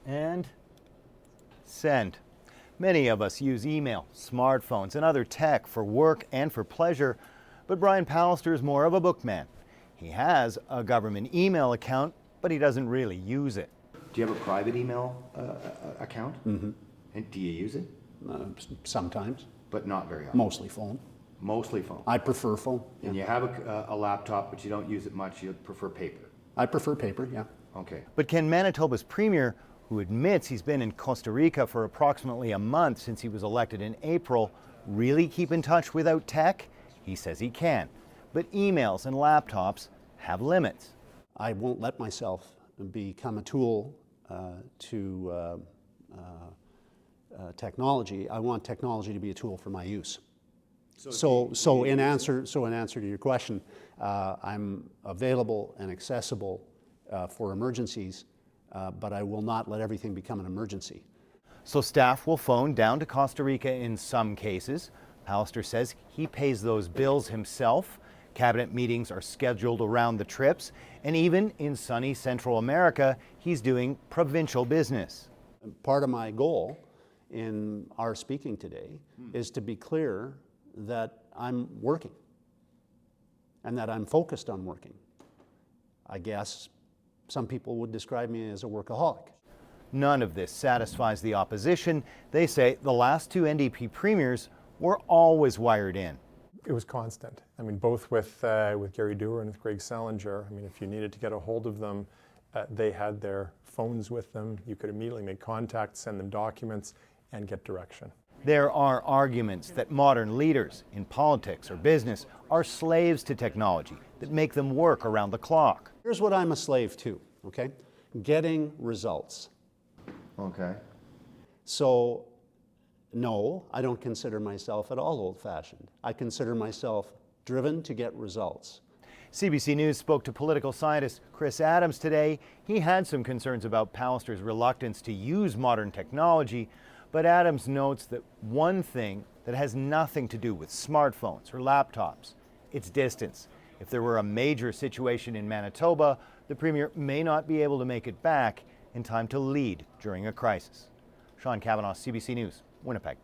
and send. Many of us use email, smartphones, and other tech for work and for pleasure, but Brian Pallister is more of a bookman. He has a government email account, but he doesn't really use it. Do you have a private email account? Mm-hmm. And do you use it? Sometimes. But not very often? Mostly phone. Mostly phone? I prefer phone. And you have a laptop, but you don't use it much. You prefer paper? I prefer paper, yeah. Okay. But can Manitoba's premier, who admits he's been in Costa Rica for approximately a month since he was elected in April, really keep in touch without tech? He says he can. But emails and laptops have limits. I won't let myself become a tool to technology. I want technology to be a tool for my use. So in answer to your question, I'm available and accessible for emergencies, but I will not let everything become an emergency. So staff will phone down to Costa Rica in some cases. Pallister says he pays those bills himself. Cabinet meetings are scheduled around the trips, and even in sunny Central America, he's doing provincial business. Part of my goal in our speaking today is to be clear that I'm working and that I'm focused on working. I guess some people would describe me as a workaholic. None of this satisfies the opposition. They say the last two NDP premiers were always wired in. It was constant. I mean, both with Gary Dewar and with Greg Salinger. I mean, if you needed to get a hold of them, they had their phones with them. You could immediately make contact, send them documents, and get direction. There are arguments that modern leaders in politics or business are slaves to technology that make them work around the clock. Here's what I'm a slave to, okay? Getting results. Okay. So, no, I don't consider myself at all old-fashioned. I consider myself driven to get results. CBC News spoke to political scientist Chris Adams today. He had some concerns about Pallister's reluctance to use modern technology, but Adams notes that one thing that has nothing to do with smartphones or laptops, it's distance. If there were a major situation in Manitoba, the Premier may not be able to make it back in time to lead during a crisis. Sean Cavanaugh, CBC News, Winnipeg.